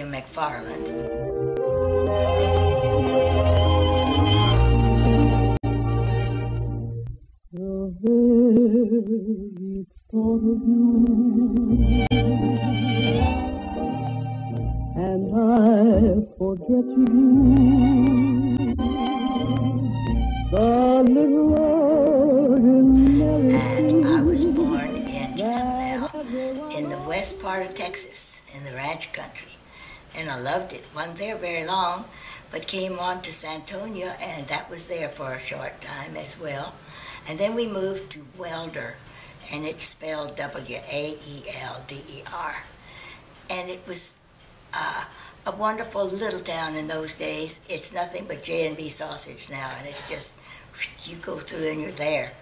McFarland. The very thought of you, and I forget to do the little ordinary. And I was born in SMU, in the west part of Texas, in the ranch country. And I loved it. Wasn't there very long, but came on to San Antonio, and that was there for a short time as well. And then we moved to Welder, and it's spelled W-A-E-L-D-E-R. And it was a wonderful little town in those days. It's nothing but J&B sausage now, and it's just, you go through and you're there,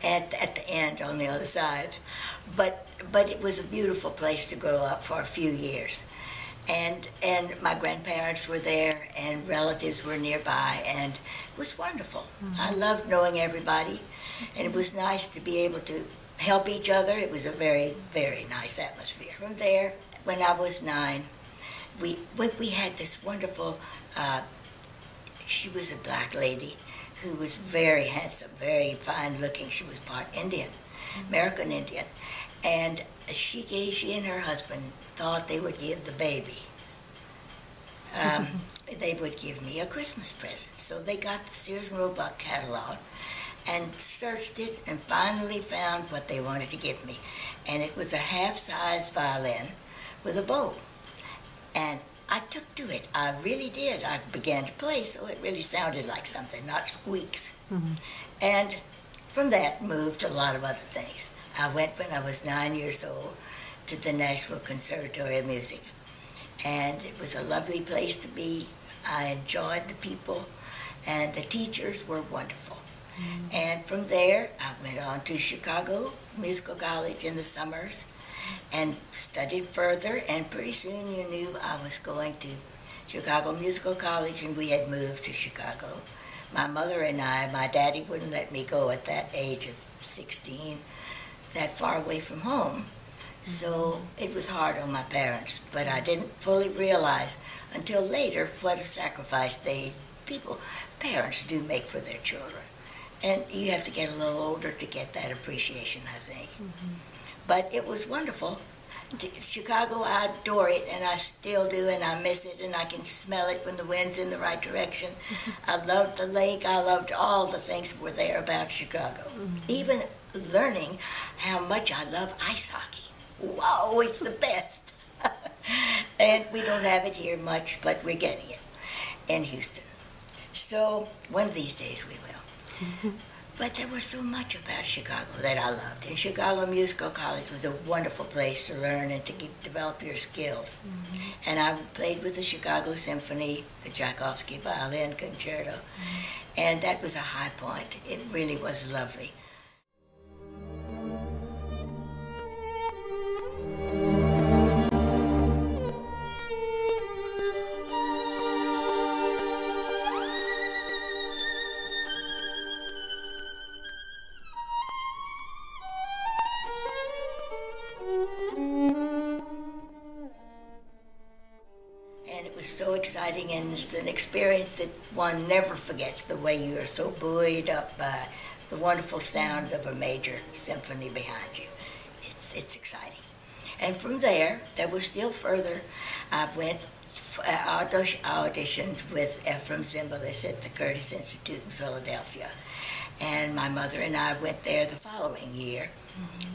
and at the end on the other side. But it was a beautiful place to grow up for a few years. And my grandparents were there, and relatives were nearby, and it was wonderful. I loved knowing everybody, and it was nice to be able to help each other. It was a very, very nice atmosphere. From there, when I was 9, we had this wonderful, she was a black lady who was very handsome, very fine looking. She was part Indian, American Indian. And she and her husband thought they would give the baby, they would give me a Christmas present. So they got the Sears and Roebuck catalog and searched it and finally found what they wanted to give me. And it was a half-size violin with a bow. And I took to it. I really did. I began to play, so it really sounded like something, not squeaks. And from that, moved to a lot of other things. I went when I was 9 years old to the Nashville Conservatory of Music. And it was a lovely place to be. I enjoyed the people, and the teachers were wonderful. And from there, I went on to Chicago Musical College in the summers and studied further, and pretty soon you knew I was going to Chicago Musical College, and we had moved to Chicago. My mother and my daddy wouldn't let me go at that age of 16, that far away from home. So it was hard on my parents, but I didn't fully realize until later what a sacrifice parents do make for their children. And you have to get a little older to get that appreciation, I think. But it was wonderful. Chicago, I adore it, and I still do, and I miss it, and I can smell it when the wind's in the right direction. I loved the lake. I loved all the things that were there about Chicago. Even learning how much I love ice hockey. Whoa, it's the best. And we don't have it here much, but we're getting it in Houston. So one of these days we will. But there was so much about Chicago that I loved. And Chicago Musical College was a wonderful place to learn and to develop your skills. And I played with the Chicago Symphony, the Tchaikovsky Violin Concerto. And that was a high point. It really was lovely. So exciting, and it's an experience that one never forgets, the way you are so buoyed up by the wonderful sounds of a major symphony behind you. It's exciting. And from there was still further. I went, auditioned with Ephraim Zimbalist at the Curtis Institute in Philadelphia. And my mother and I went there the following year.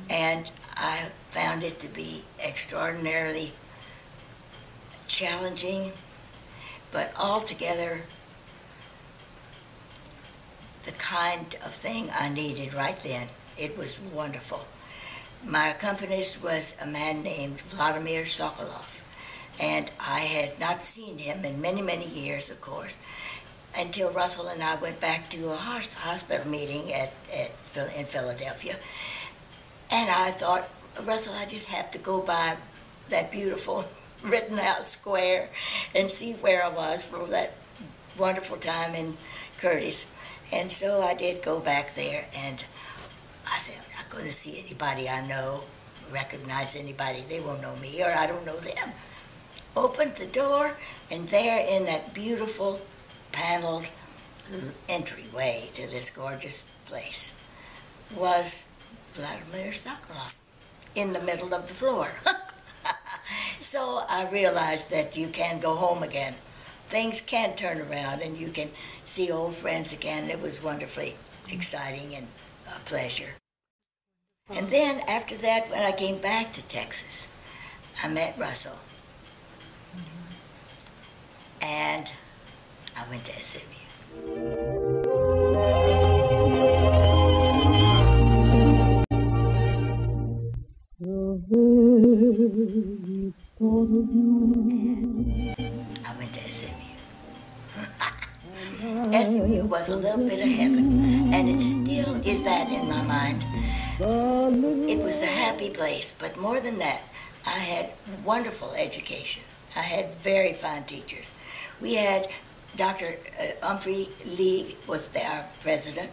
And I found it to be extraordinarily challenging, but altogether the kind of thing I needed right then. It was wonderful. My accompanist was a man named Vladimir Sokolov, and I had not seen him in many, many years, of course, until Russell and I went back to a hospital meeting in Philadelphia. And I thought, Russell, I just have to go by that beautiful Rittenhouse Square and see where I was for that wonderful time in Curtis. And so I did go back there, and I said, I'm not going to see anybody I know, recognize anybody. They won't know me, or I don't know them. opened the door, and there in that beautiful paneled entryway to this gorgeous place was Vladimir Sokolov in the middle of the floor. So I realized that you can go home again. Things can turn around and you can see old friends again. It was wonderfully exciting and a pleasure. And then after that, when I came back to Texas, I met Russell. And I went to SMU. I went to SMU. SMU was a little bit of heaven, and it still is that in my mind. It was a happy place, but more than that, I had wonderful education. I had very fine teachers. We had Dr. Humphrey Lee was our president,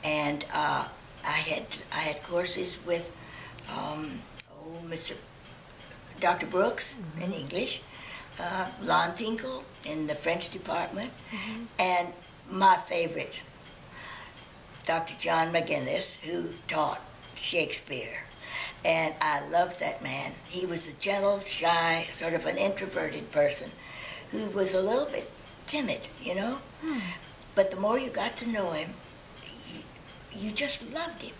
and I had courses with Mr. Dr. Brooks in English, Lon Tinkle in the French department, and my favorite, Dr. John McGinnis, who taught Shakespeare. And I loved that man. He was a gentle, shy, sort of an introverted person who was a little bit timid, you know? But the more you got to know him, you just loved him.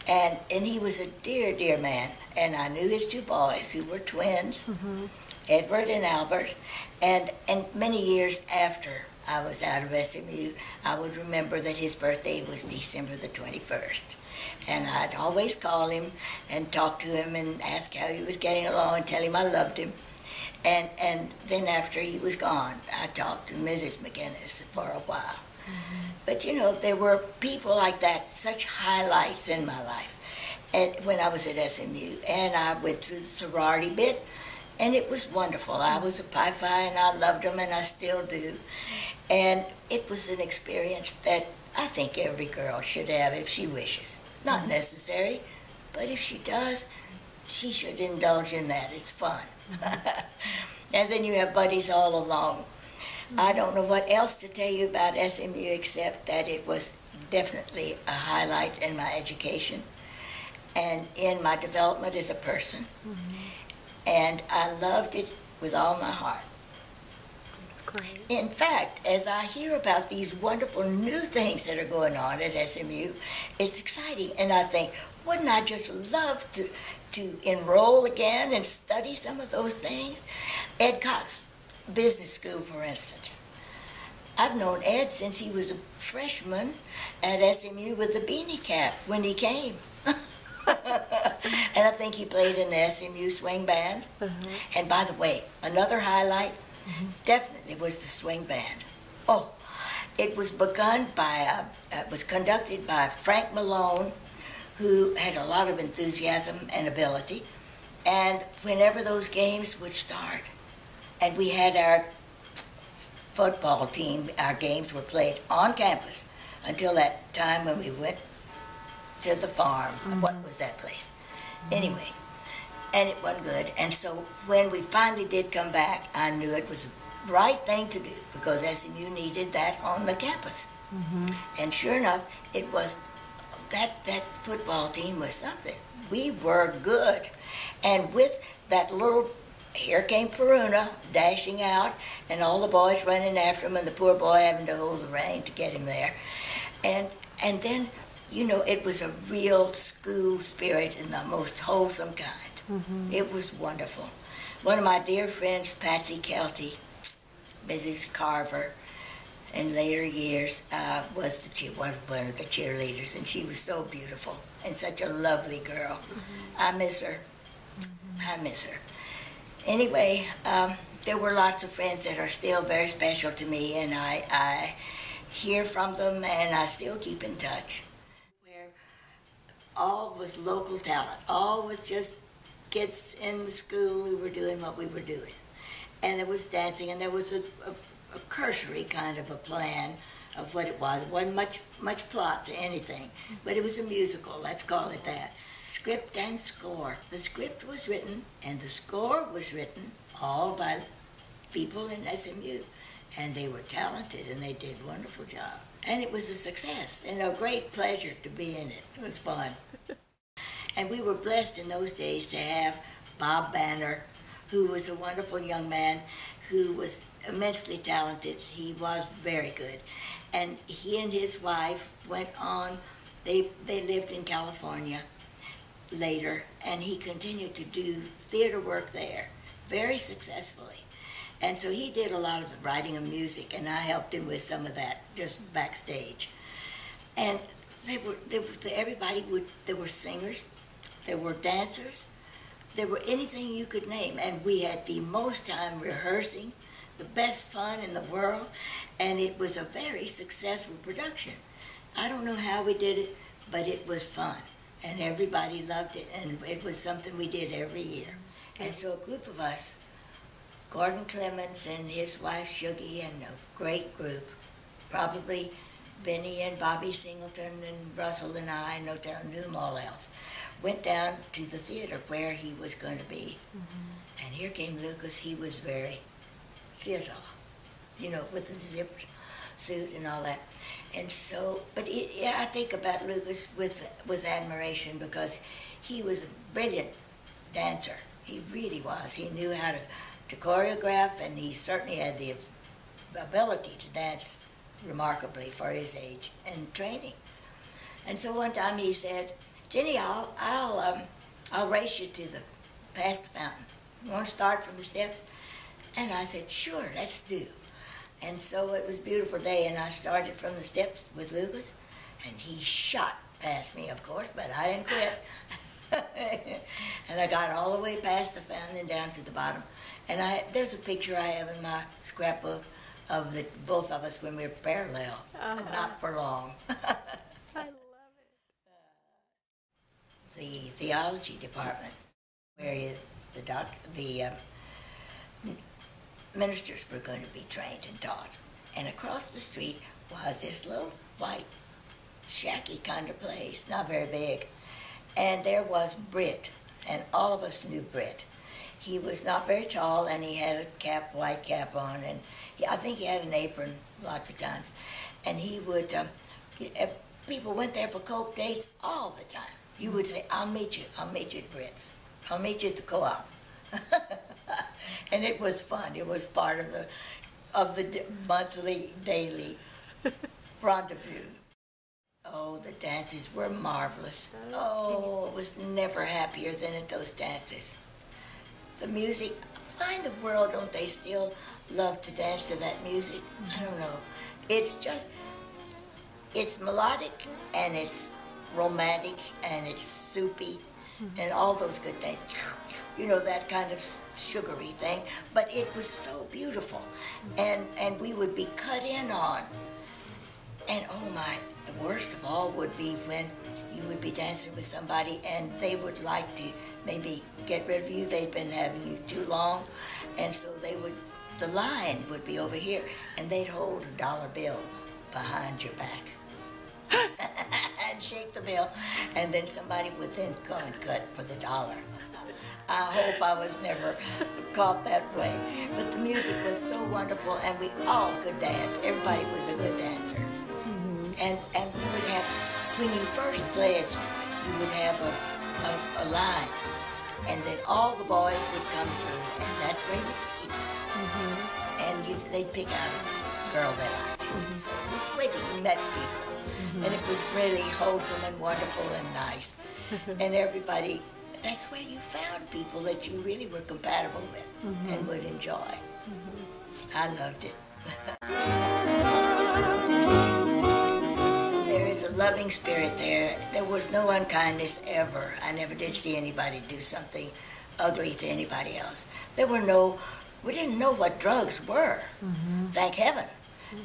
And he was a dear, dear man. And I knew his two boys, who were twins, Edward and Albert. And many years after I was out of SMU, I would remember that his birthday was December the 21st. And I'd always call him and talk to him and ask how he was getting along and tell him I loved him. And then after he was gone, I talked to Mrs. McGinnis for a while. But you know, there were people like that, such highlights in my life. And when I was at SMU, and I went through the sorority bit, and it was wonderful. I was a Pi Phi, and I loved them, and I still do. And it was an experience that I think every girl should have if she wishes. Not necessary, but if she does, she should indulge in that. It's fun. And then you have buddies all along. I don't know what else to tell you about SMU except that it was definitely a highlight in my education and in my development as a person. And I loved it with all my heart. That's great. In fact, as I hear about these wonderful new things that are going on at SMU, it's exciting. And I think, wouldn't I just love to enroll again and study some of those things? Ed Cox Business School, for instance. I've known Ed since he was a freshman at SMU with the beanie cap when he came. And I think he played in the SMU swing band. And by the way, another highlight definitely was the swing band. Oh, it was was conducted by Frank Malone, who had a lot of enthusiasm and ability. And whenever those games would start, and we had our football team, our games were played on campus until that time when we went to the farm. What was that place? Anyway, and it wasn't good. And so when we finally did come back, I knew it was the right thing to do because SMU needed that on the campus. And sure enough, it was that football team was something. We were good. And with that little, here came Peruna dashing out and all the boys running after him and the poor boy having to hold the rein to get him there. And then, you know, it was a real school spirit in the most wholesome kind. It was wonderful. One of my dear friends, Patsy Kelty, Mrs. Carver, in later years, was one of the cheerleaders, and she was so beautiful and such a lovely girl. I miss her. I miss her. Anyway, there were lots of friends that are still very special to me, and I hear from them, and I still keep in touch. Where all was local talent, all was just kids in the school who were doing what we were doing. And there was dancing, and there was a cursory kind of a plan of what it was. It wasn't much plot to anything, but it was a musical, let's call it that. script and score. The script was written and the score was written all by people in SMU. And they were talented and they did a wonderful job. And it was a success and a great pleasure to be in it. It was fun. And we were blessed in those days to have Bob Banner, who was a wonderful young man who was immensely talented. He was very good. And he and his wife went on, they lived in California later, and he continued to do theater work there very successfully. And so he did a lot of the writing of music, and I helped him with some of that, just backstage. And there were singers, there were dancers, there were anything you could name, and we had the most time rehearsing, the best fun in the world, and it was a very successful production. I don't know how we did it, but it was fun, and everybody loved it, and it was something we did every year. And so a group of us, Gordon Clemens and his wife Shuggie, and a great group, probably Benny and Bobby Singleton and Russell and I, no telling whom all else, went down to the theater where he was going to be. Mm-hmm. And here came Lucas. He was very theater, you know, with the zipped suit and all that. And so, but I think about Lucas with admiration because he was a brilliant dancer. He really was. He knew how to choreograph, and he certainly had the ability to dance remarkably for his age and training. And so one time he said, "Jenny, I'll race you to past the fountain. You want to start from the steps?" And I said, "Sure, let's do." And so it was a beautiful day, and I started from the steps with Lucas, and he shot past me, of course, but I didn't quit. And I got all the way past the fountain and down to the bottom. And there's a picture I have in my scrapbook of both of us when we were parallel, not for long. I love it. The theology department, where the ministers were going to be trained and taught. And across the street was this little white, shacky kind of place, not very big. And there was Britt, and all of us knew Britt. He was not very tall, and he had a white cap on, and I think he had an apron lots of times. And he would, people went there for Coke dates all the time. You would say, I'll meet you at Britt's. I'll meet you at the co-op." And it was fun. It was part of the monthly, daily rendezvous. Oh, the dances were marvelous. Oh, I was never happier than at those dances. The music, why in the world don't they still love to dance to that music? I don't know. It's melodic, and it's romantic, and it's soupy, and all those good things. You know, that kind of sugary thing. But it was so beautiful. And we would be cut in on. And oh my, the worst of all would be when you would be dancing with somebody and they would like to maybe get rid of you. They'd been having you too long. And so the line would be over here, and they'd hold a dollar bill behind your back. And shake the bill, and then somebody would then come and cut for the dollar. I hope I was never caught that way. But the music was so wonderful, and we all could dance. Everybody was a good dancer. Mm-hmm. And we would have, when you first pledged, you would have a line, and then all the boys would come through, and that's where you eat. Mm-hmm. And they'd pick out a girl they liked. Mm-hmm. So it was great that we met people. Mm-hmm. And it was really wholesome and wonderful and nice. And everybody, that's where you found people that you really were compatible with and would enjoy. I loved it. So there is a loving spirit there. There was no unkindness ever. I never did see anybody do something ugly to anybody else. We didn't know what drugs were, thank heaven.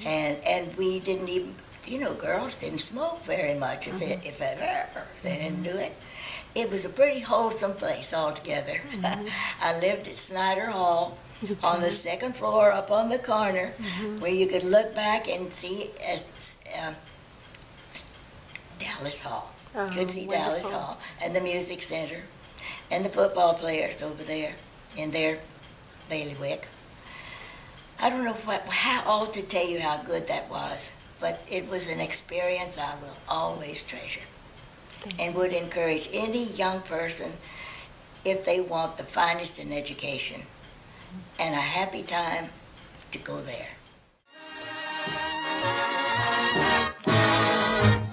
And we didn't even, girls didn't smoke very much, if ever. They didn't do it. It was a pretty wholesome place altogether. I lived at Snyder Hall on the second floor up on the corner where you could look back and see Dallas Hall. Oh, could see Dallas wonderful. Hall and the music center and the football players over there in their bailiwick. I don't know how all to tell you how good that was, but it was an experience I will always treasure and would encourage any young person, if they want the finest in education and a happy time, to go there.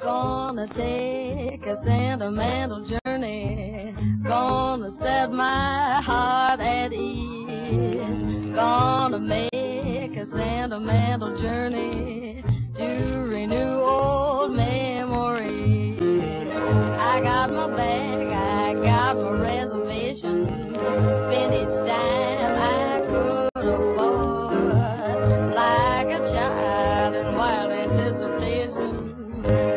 Gonna take a sentimental journey, gonna set my heart at ease, gonna make a sentimental journey to renew old memories. I got my bag, I got my reservation, spend each dime I could afford, like a child in wild anticipation.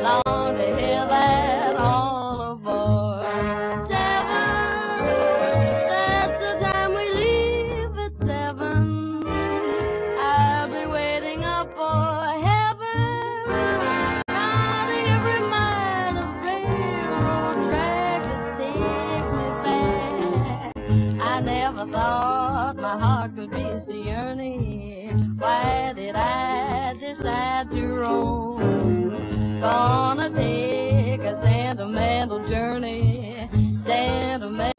Long to hear that all aboard. 7, that's the time we leave at 7. I'll be waiting up for heaven, counting every mile of railroad track that takes me back. I never thought my heart could be so yearning. Why did I decide to roam? Gonna take a sentimental journey, sentimental.